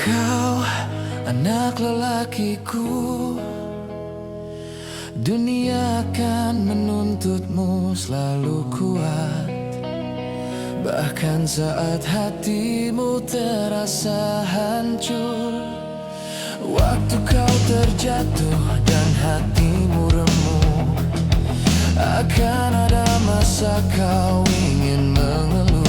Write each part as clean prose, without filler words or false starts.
Kau anak lelakiku, dunia akan menuntutmu selalu kuat. Bahkan saat hatimu terasa hancur, waktu kau terjatuh dan hatimu remuk, akan ada masa kau ingin mengeluh.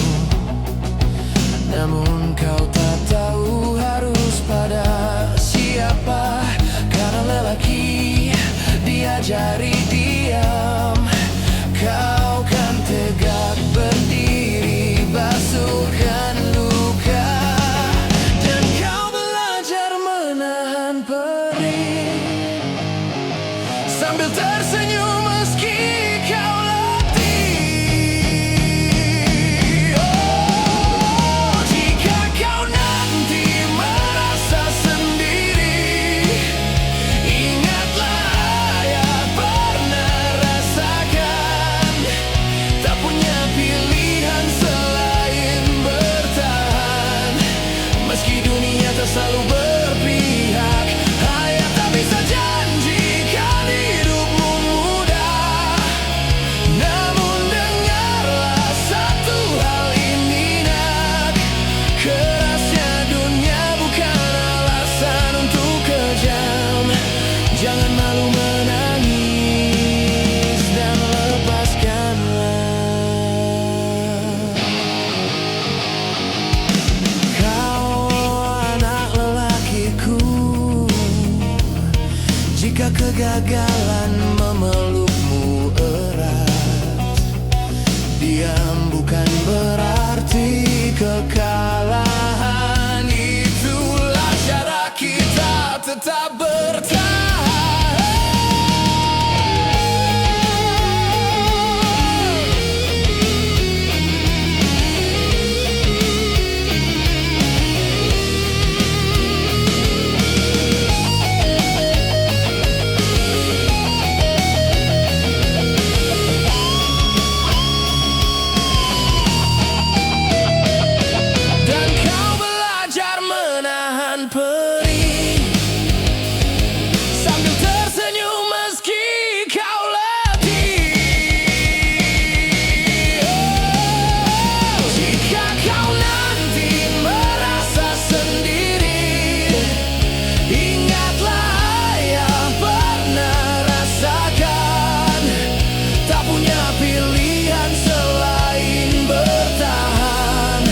Namun kau tak tahu harus pada siapa, karena lelaki diajari diam. Kau kan tegak berdiri, basuhkan luka, dan kau belajar menahan perih sambil tersenyum meski kau letih. Oh, jika kau nanti merasa sendiri, ingatlah ayah pernah rasakan. Tak punya pilihan selain bertahan, meski dunia tak selalu berpihak. Ayah tak bisa janjikan hidupmu mudah, namun dengarlah satu hal ini nak, kerasnya dunia bukan alasan untuk kejam. Jangan malu menangis dan lepaskanlah. Kau anak lelakiku, jika kegagalan memelukmu erat, diam bukan berarti kekalahan. Itulah cara kita tetap bertahan. Dan kau belajar menahan perih sambil tersenyum meski kau letih. Oh, jika kau nanti merasa sendiri, ingatlah ayah pernah rasakan. Tak punya pilihan selain bertahan,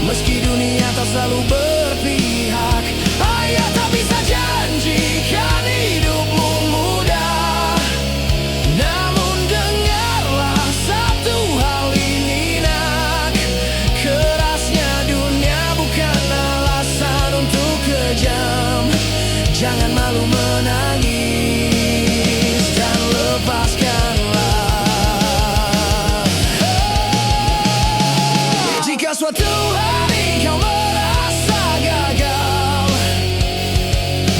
meski dunia tak selalu berpihak. Ayah tak bisa janjikan hidupmu mudah, namun dengarlah satu hal ini nak, kerasnya dunia bukan alasan untuk kejam. Jangan malu menangis dan lepaskanlah. Jika suatu hari kau merasa gagal,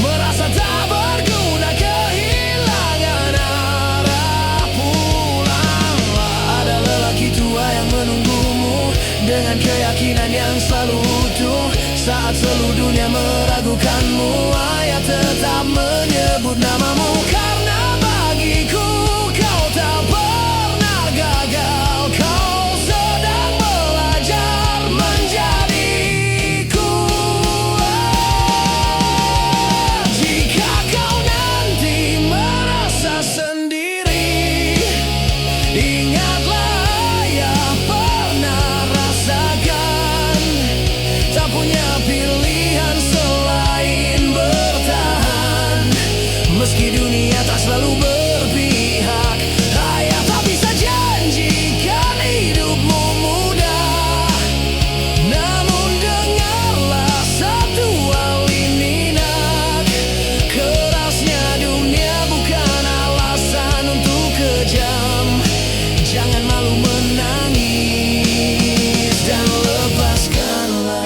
merasa tak berguna, kehilangan arah, pulanglah. Ada lelaki tua yang menunggumu dengan keyakinan yang selalu utuh. Saat seluruh dunia meragukanmu, ayah tetap menyebut namamu, karena bagiku kau tak pernah gagal. Kau sedang belajar menjadi kuat. Jika kau nanti merasa sendiri, ingatlah ayah pernah rasakan. Tak punya pilihan selain bertahan, meski dunia tak selalu berpihak. Ayah tak bisa janjikan hidupmu mudah, namun dengarlah satu hal ini nak, kerasnya dunia bukan alasan untuk kejam. Jangan malu menangis dan lepaskanlah.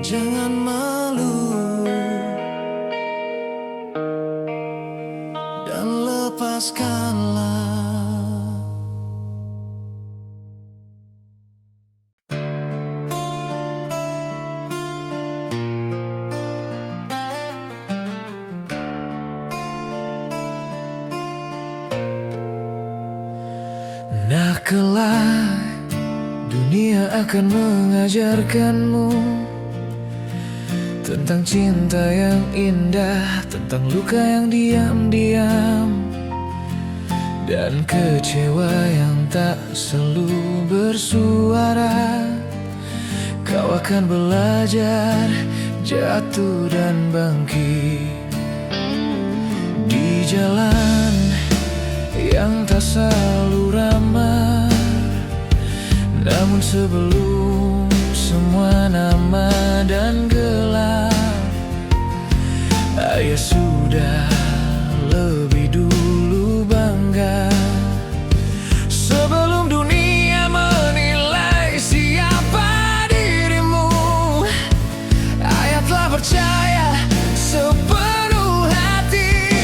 Jangan malu dan lepaskanlah. Kelak dunia akan mengajarkanmu tentang cinta yang indah, tentang luka yang diam-diam, dan kecewa yang tak selalu bersuara. Kau akan belajar jatuh dan bangkit di jalan yang tak selalu ramah. Namun sebelum semua nama dan gelap, ayah sudah lebih dulu bangga. Sebelum dunia menilai siapa dirimu, ayah telah percaya sepenuh hati.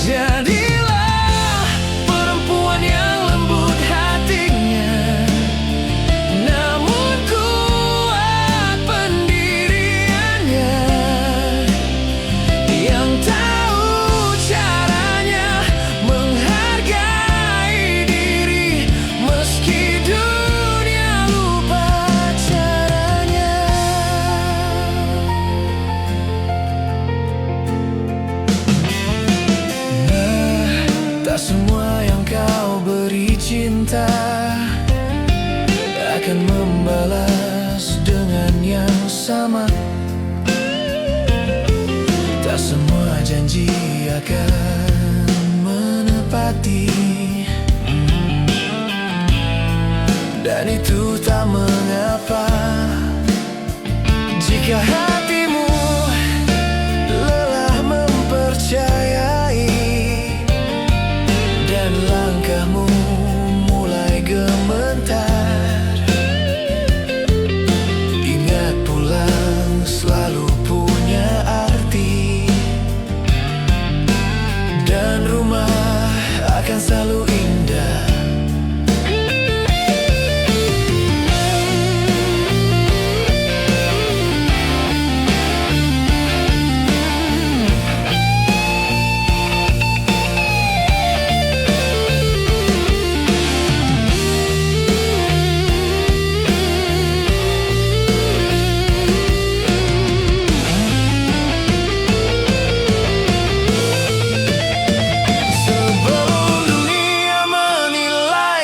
Jadilah perempuan yang lembut hatinya, namun kuat pendiriannya, yang tahu caranya menghargai diri meski dunia lupa caranya. Tak semua yang kau beri cinta akan membalas dengan yang sama. Tak semua janji akan menepati, dan itu tak mengapa jika hatimu lelah mempercayai dan langkahmu mulai gemetar. Ingat, pulang selalu punya arti, dan rumah akan selalu indah.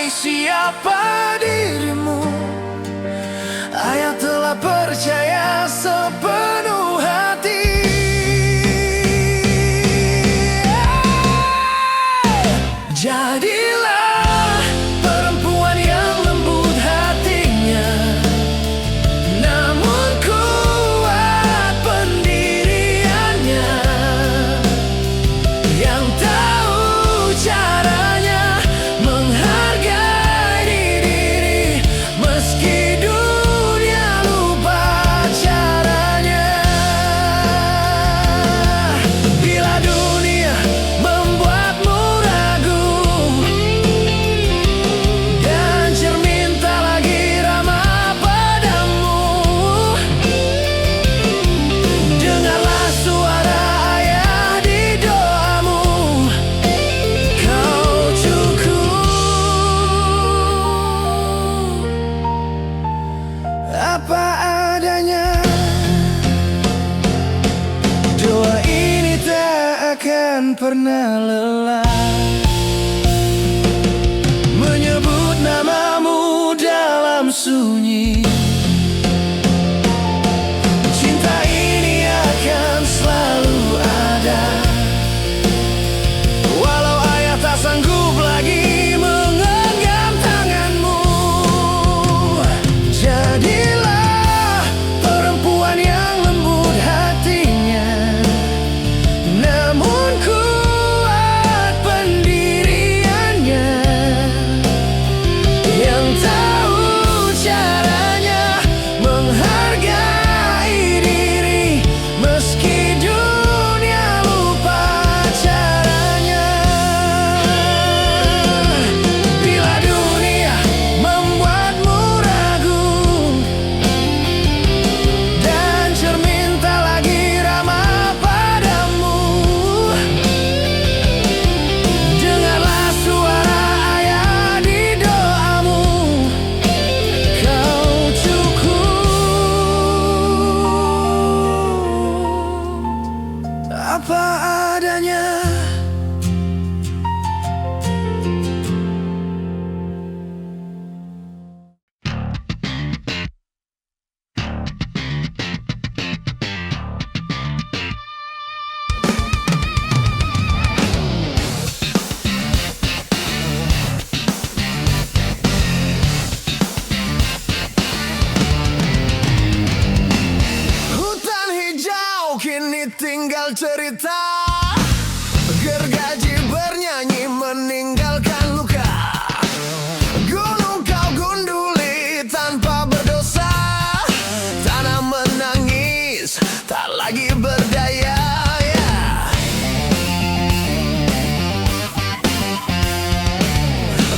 Siapa dirimu, ayah telah percaya sepenuh hati. Jadilah perempuan yang lembut hatinya, namun kuat pendiriannya, yang tahu caranya menghargai diri meski dunia lupa caranya. Bila dunia membuatmu ragu dan cermin tak lagi ramah padamu, dengarlah suara ayah di doamu. Kau cukup apa adanya. Doa ini tak akan pernah lelah menyebut namamu dalam sunyi. Cinta ini akan selalu ada, walau ayah tak sanggup lagi menggenggam tanganmu. Jadilah perempuan yang lembut hatinya, namun kuat tinggal cerita. Gergaji bernyanyi meninggalkan luka. Gunung kau gunduli tanpa berdosa. Tanah menangis tak lagi berdaya.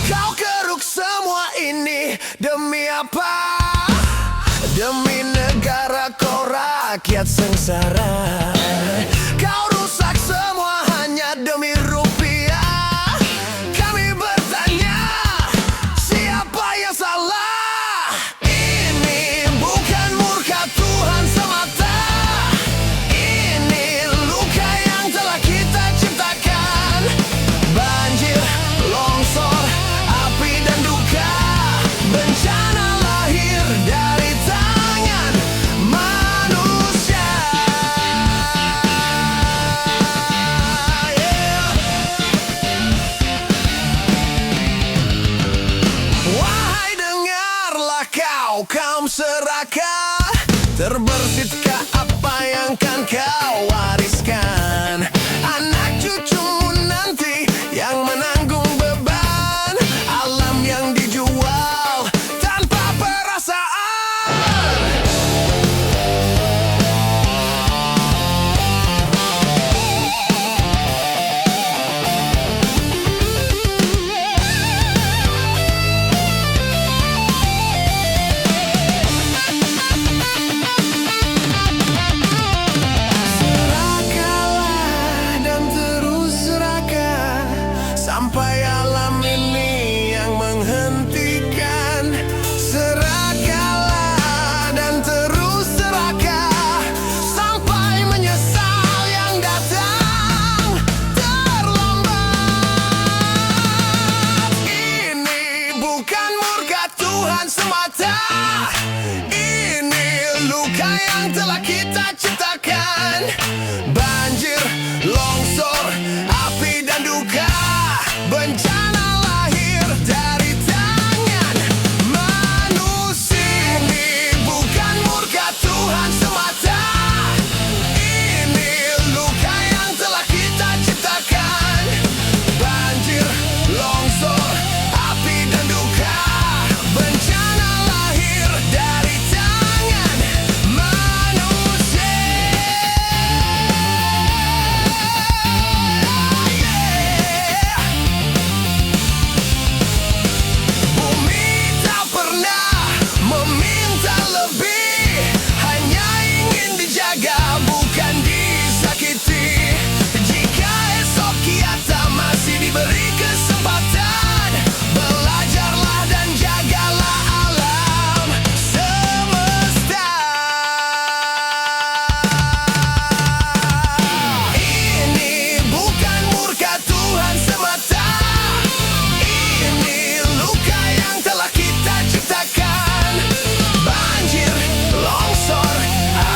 Kau keruk semua ini demi apa? Demi negara kau rakyat sengsara. Kau rusak semua hanya demi rupiah. Kami bertanya, siapa yang salah? Ini bukan murka Tuhan semata. Ini luka yang telah kita ciptakan. Banjir, longsor, api dan duka. Bencana lahir dari tangan manusia. Wahai dengarlah kau kaum serakah. Terbersitkah apa yang kan kau wariskan? Anak cucumu nanti yang menanggung beban alam yang dijual tanpa perasaan. Serakahlah dan terus serakah sampai alam ini yang menghentikan. Serakahlah dan terus serakah sampai menyesal yang datang terlambat. Ini bukan murka Tuhan semata. Ini luka yang telah kita ciptakan. Banjir, longsor, api dan duka. Bencana lahir dari tangan manusia. Ini bukan murka Tuhan semata. Ini luka yang telah kita ciptakan. Banjir, longsor, api dan duka. Bencana lahir dari tangan manusia. Bumi tak pernah meminta lebih, hanya ingin dijaga bukan disakiti. Jika esok kita masih diberi kesempatan, belajarlah dan jagalah alam semesta. Ini bukan murka Tuhan semata. Ini luka yang telah kita ciptakan. Banjir, longsor,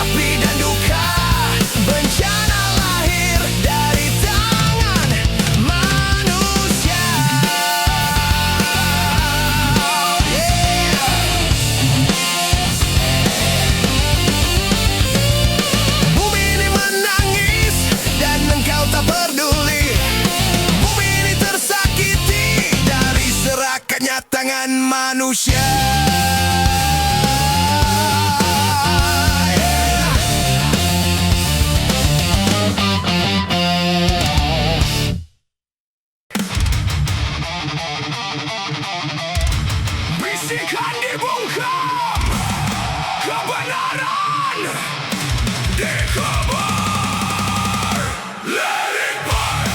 api dan duka. Bencana lahir dari tangan manusia. Bumi ini menangis dan engkau tak peduli. Bumi ini tersakiti dari serakahnya tangan manusia. Bisikan dibungkam, kebenaran dikebur. Let it burn.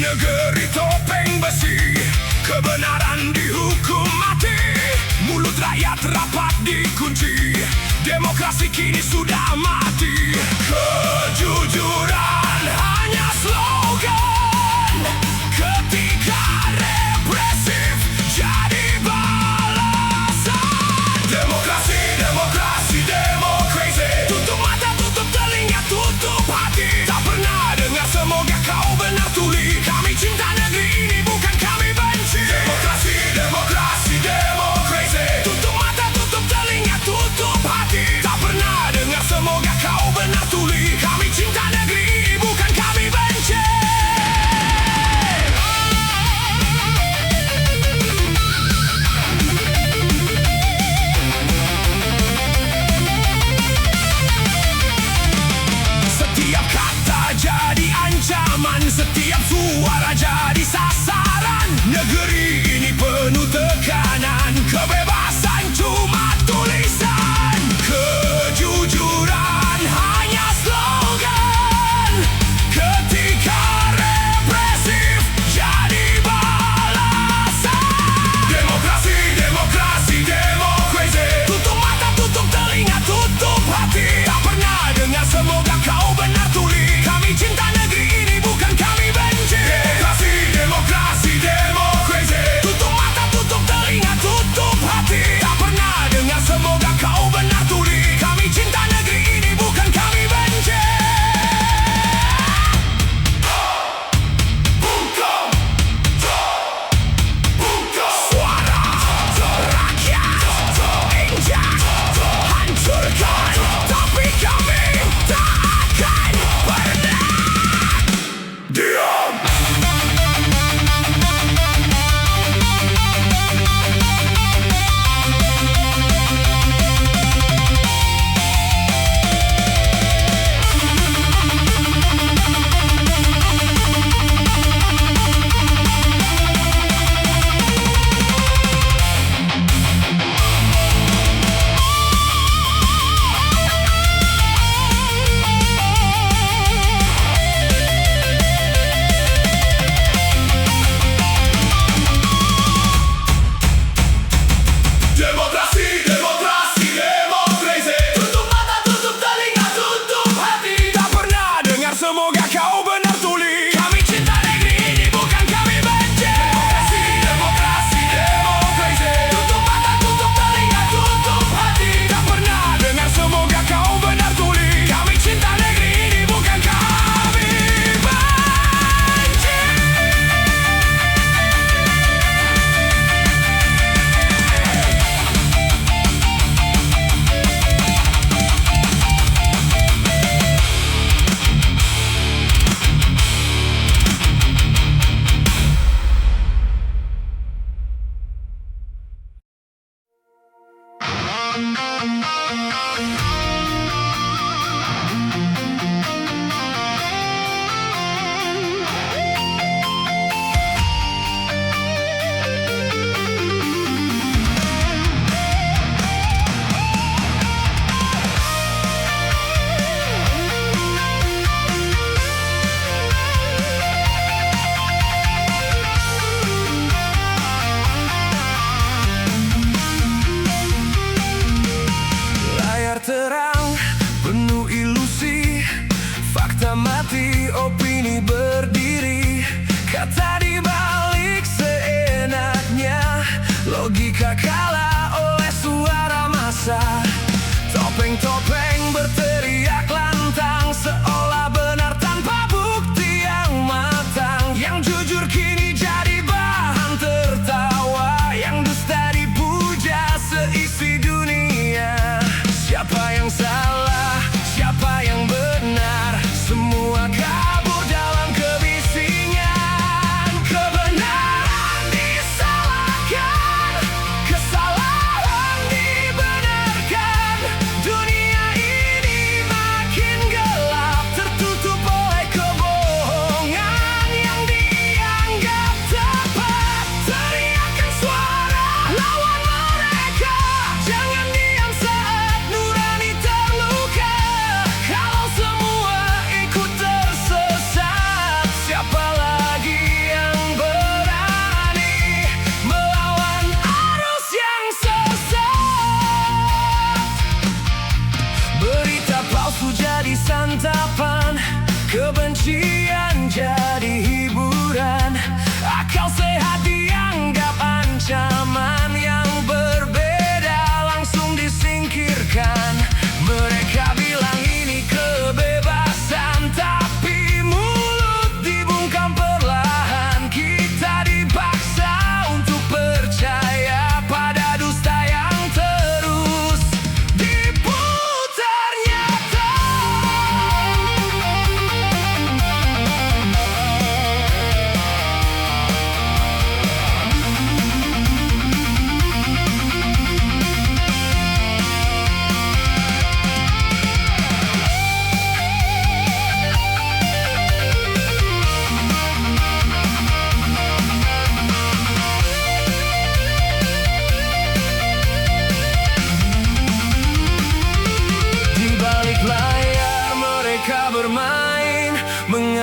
negeri topeng besi, kebenaran dihukum mati, mulut rakyat rapat dikunci, Demokrasi kini sudah mati. Kejujuran hanya slogan ketika represif jadi balasan. Demokrasi, demokrasi, demokrasi. Tutup mata, tutup telinga, tutup hati. Tak pernah dengar semoga kau benar tuli. Kami cinta negeri ini, bukan kami benci. Demokrasi, demokrasi, demokrasi. Tutup mata, tutup telinga, tutup hati. Tak pernah dengar semoga kau benar tuli. Kami cinta negeri ini, bukan kami benci. Setiap kata jadi ancaman, setiap suara jadi sasaran. Negeri ini penuh tekanan, kebebasan cuma tulisan. Kejujuran hanya slogan ketika represif jadi balasan. Demokrasi, demokrasi, demokrasi. Tutup mata, tutup telinga, tutup hati. Tak pernah dengar semoga kau benar tuli. Kami cinta negeri ini, bukan kami benci. Demokrasi, demokrasi, demokrasi. Tutup mata, tutup telinga, tutup hati. Tak pernah dengar semoga kau benar tuli. Kami cinta negeri ini, bukan kami benci. Bungkam, bungkam. Suara rakyat terinjak, hancurkan. Tapi kami tak akan pernah diam. Demokrasi, demokrasi, demokrasi. Tutup mata, tutup telinga, tutup hati. Tak pernah dengar semoga kau benar tuli. Kami cinta negeri ini, bukan kami benci. Demokrasi, demokrasi, demokrasi. Tutup mata, tutup telinga, tutup hati. Tak pernah dengar semoga kau benar tuli. Kami cinta negeri ini, bukan kami benci.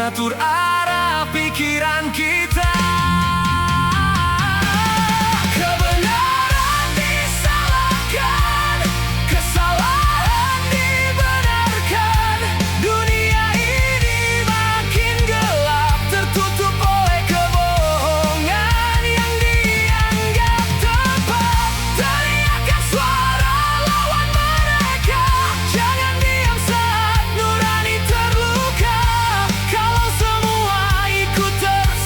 mengatur arah pikiran kita. Kebenaran disalahkan, kesalahan dibenarkan. Dunia ini makin gelap, tertutup oleh kebohongan yang dianggap tepat. Teriakan suara lawan mereka, jangan diam saat nurani terluka. Kalau semua ikut terfitnah,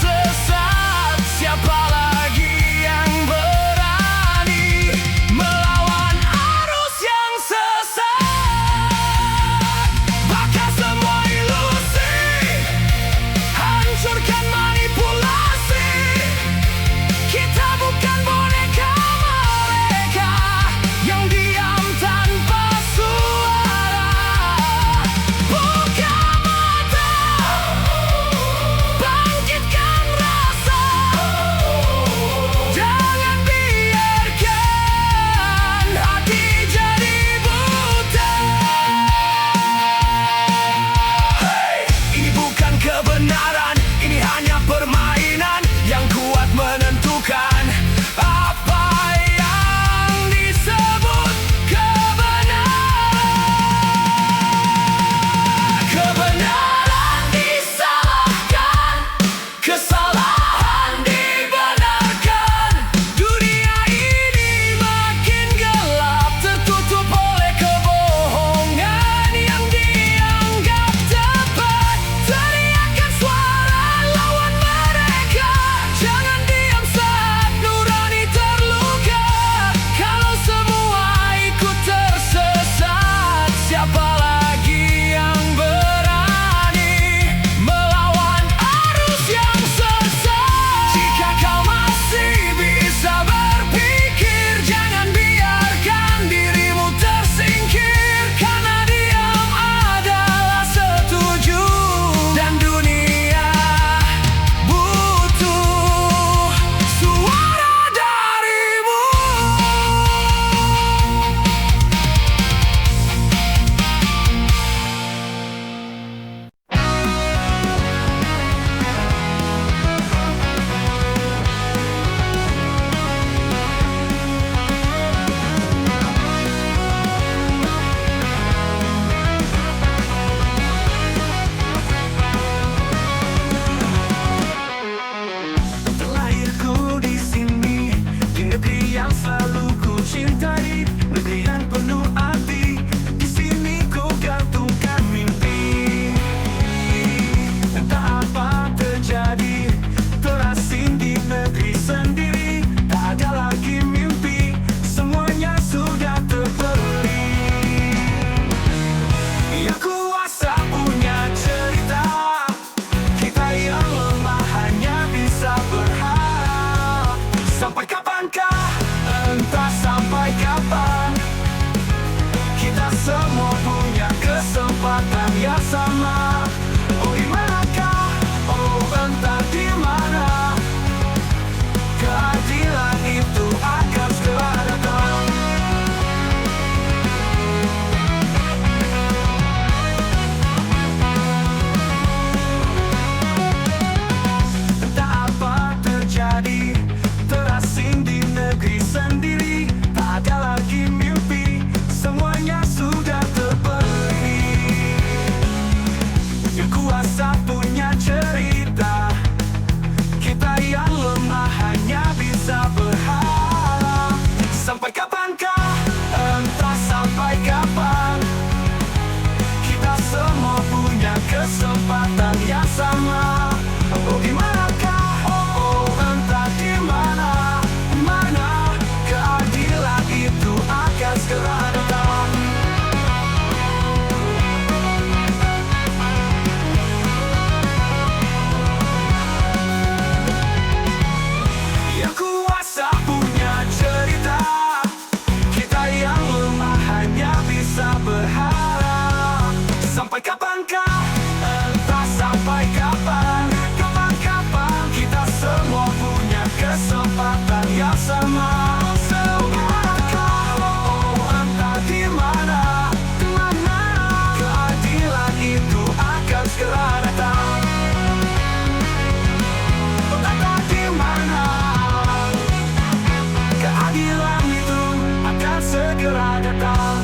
segera datang.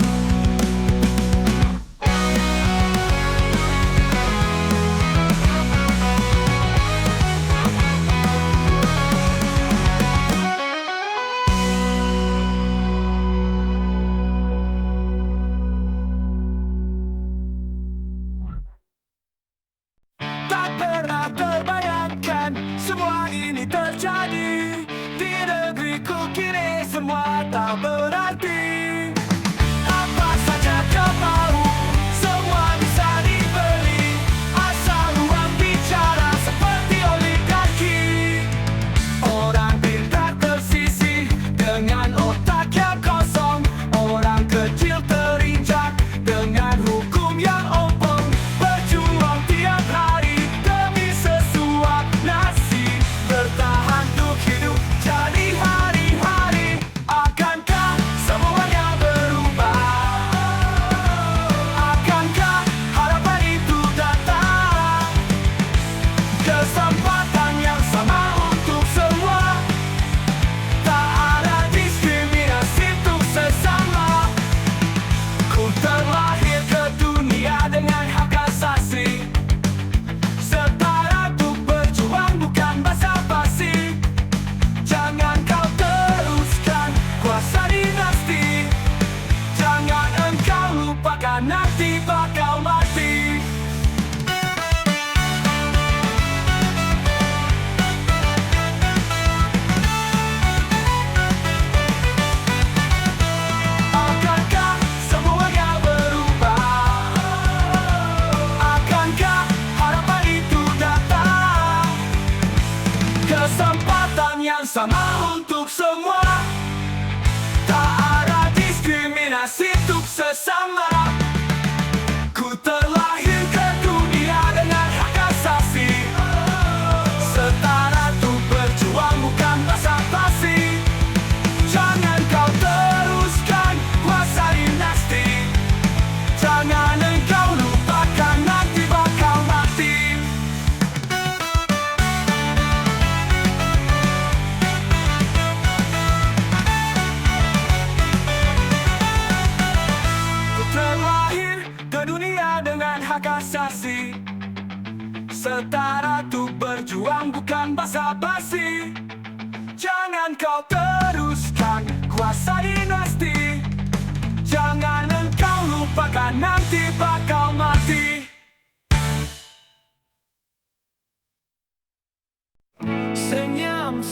Tak pernah terbayangkan semua ini terjadi. Di negeriku kini semua tak berarti. Apa saja kau mau, semua bisa dibeli. Asal uang bicara seperti oligarki. Orang pintar tersisih dengan otak yang kosong. Orang kecil terinjak dengan hukum yang ompong. Berjuang tiap hari demi sesuap nasi. Bertahan untuk hidup jadi hari-hari. Akankah semuanya berubah? Akankah harapan itu datang? Kesempatan yang sama untuk semua. Tak ada diskriminasi untuk sesama. Ku terlahir ke dunia dengan hak asasi. Setara untuk berjuang bukan basa-basi. Jangan kau teruskan kuasa dinasti. Jangan engkau lupakan nanti bakal mati. Akankah semuanya berubah? Akankah harapan itu datang? Kesempatan yang sama untuk semua. Tak ada diskriminasi untuk sesama. Ku terlahir ke dunia dengan hak asasi. Setara untuk berjuang bukan basa-basi. Jangan kau teruskan kuasa dinasti. Jangan engkau lupakan nanti bakal mati. Ku terlahir ke dunia dengan hak asasi. Setara untuk berjuang bukan basa-basi. Jangan kau teruskan kuasa dinasti. Jangan engkau lupakan nanti bakal mati.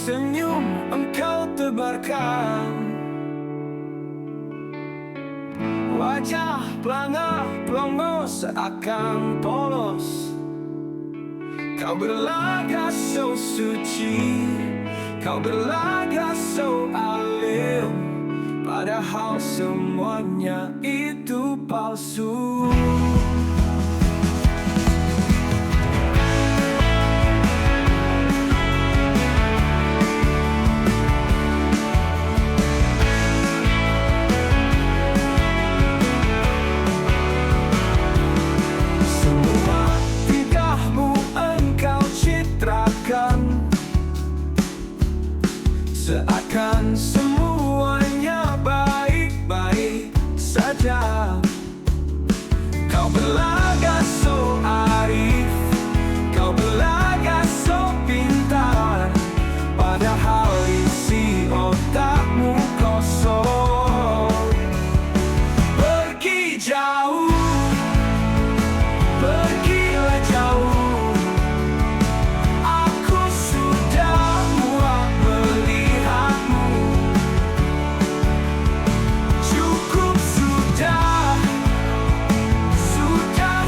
Senyum engkau tebarkan. Wajah pelangah pelongo seakan polos. Kau berlagak so suci. Kau berlagak so alim. Padahal semuanya itu palsu. Semua tingkahmu engkau citrakan. Seakan semuanya baik-baik saja. Kau berlagak so arif. Kau berlagak so pintar. Padahal isi otakmu kosong. Pergi jauh. Pergilah jauh. Aku sudah muak melihatmu. Cukup sudah. Sudah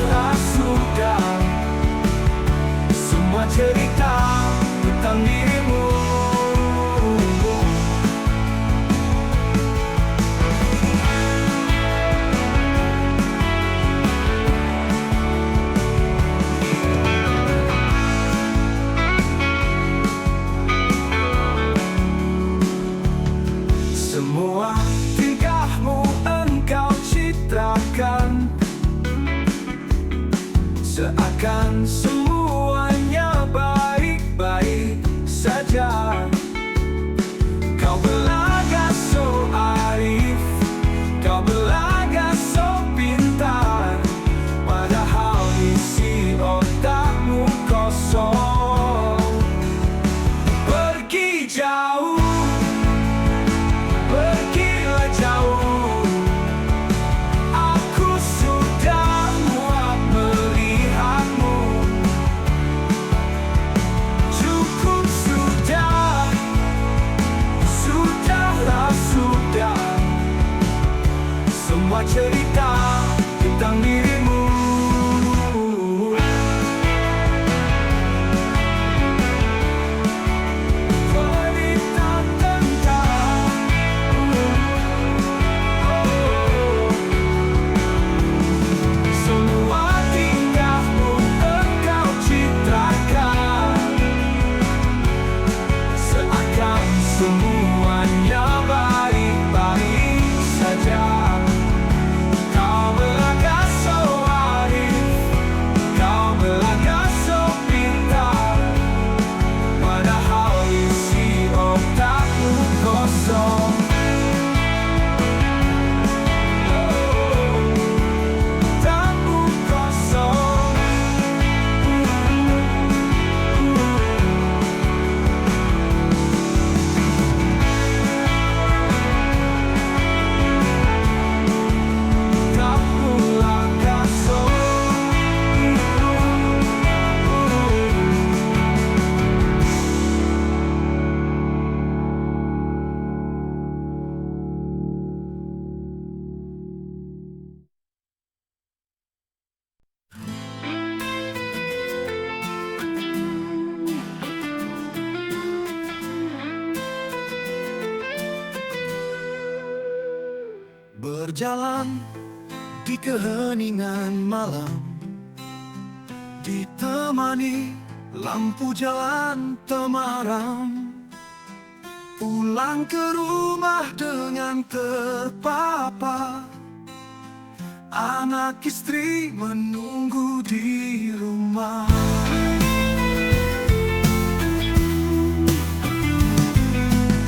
semua cerita tentang dirimu. Cerita tentang semua tingkahmu engkau citrakan, seakan semuanya baik-baik saja. Kau melangkah so arif, kau melangkah so pintar, padahal isi otakmu kosong. Otakmu kosong. Tak pulang kasut. Berjalan di keheningan malam, ditemani lampu jalan temaram, pulang ke rumah dengan terpapa. Anak istri menunggu di rumah.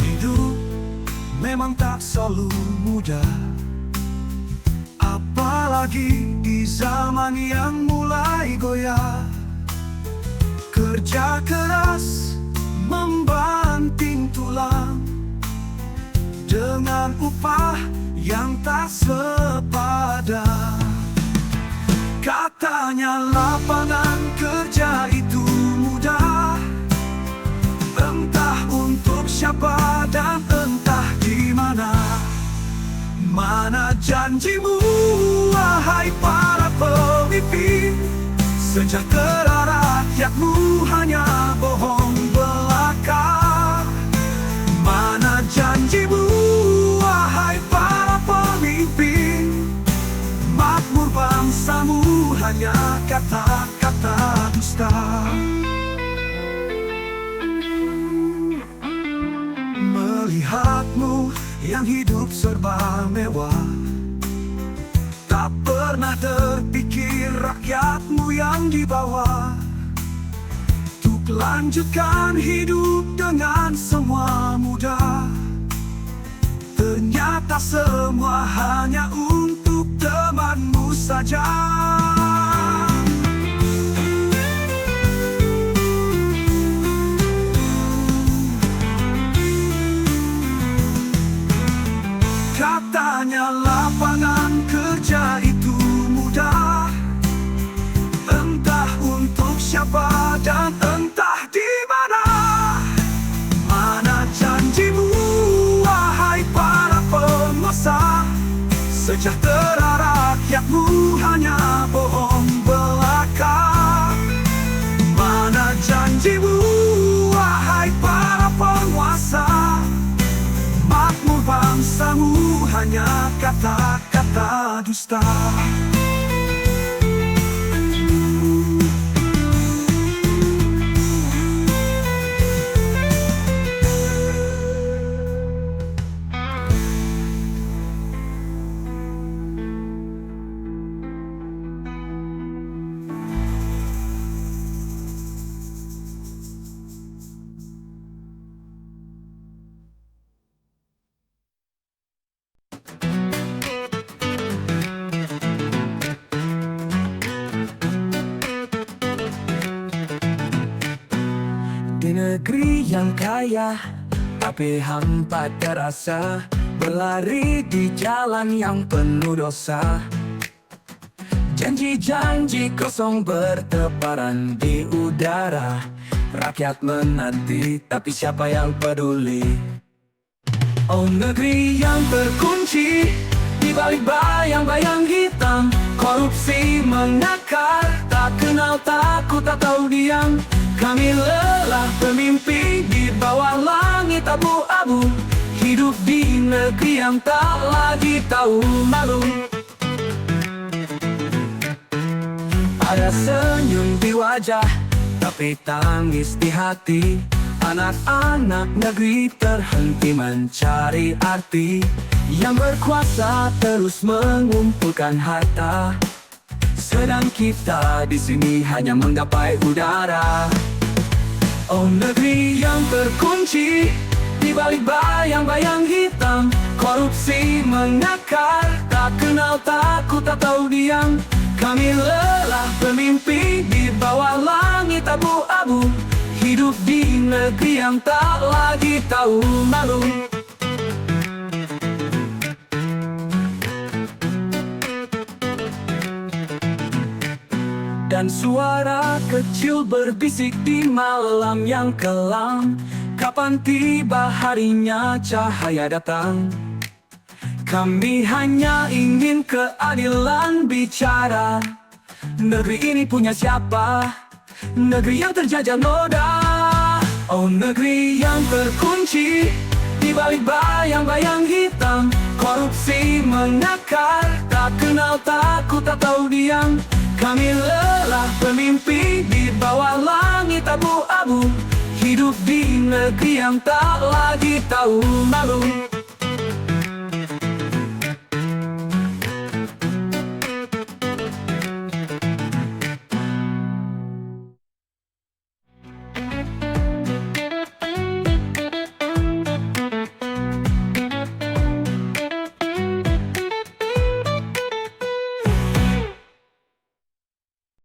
Hidup memang tak selalu mudah, apalagi di zaman yang mulai goyah. Kerja keras membanting tulang, dengan upah yang tak sepadan. Katanya lapangan kerja itu mudah, entah untuk siapa dan entah di mana. Mana janjimu, wahai para pemimpin? Sejahtera rakyatmu hanya bohong belaka. Mana janjimu, wahai para pemimpin? Makmur bangsamu hanya kata-kata dusta. Melihatmu yang hidup serba mewah, tak pernah terpikir rakyatmu yang di bawah. Untuk lanjutkan hidup dengan semua mudah, ternyata semua hanya untuk temanmu saja. Katanya lapangan kerja itu mudah, entah untuk siapa dan entah di mana. Mana janjimu, wahai para penguasa? Sejahtera rakyatmu hanya bohong belaka. Mana janjimu, wahai para penguasa? Makmur bangsamu hanya kata-kata dusta. Di negeri yang kaya, tapi hampa terasa, berlari di jalan yang penuh dosa. Janji-janji kosong bertebaran di udara. Rakyat menanti, tapi siapa yang peduli? Oh negeri yang terkunci, Di balik bayang-bayang hitam, korupsi mengakar, tak kenal takut atau diam. Kami lelah bermimpi di bawah langit abu-abu, hidup di negeri yang tak lagi tahu malu. Ada senyum di wajah, tapi tangis di hati. Anak-anak negeri terhenti mencari arti. Yang berkuasa terus mengumpulkan harta, sedang kita di sini hanya menggapai udara. Oh negeri yang terkunci, di balik bayang-bayang hitam, korupsi mengakar, tak kenal takut atau diam. Kami lelah bermimpi di bawah langit abu-abu, hidup di negeri yang tak lagi tahu malu. Dan suara kecil berbisik di malam yang kelam, kapan tiba harinya cahaya datang. Kami hanya ingin keadilan bicara. Negeri ini punya siapa? Negeri yang terjajah noda. Oh negeri yang terkunci, di balik bayang-bayang hitam, korupsi mengakar, tak kenal takut atau diam. Kami lelah bermimpi di bawah langit abu-abu, hidup di negeri yang tak lagi tahu malu.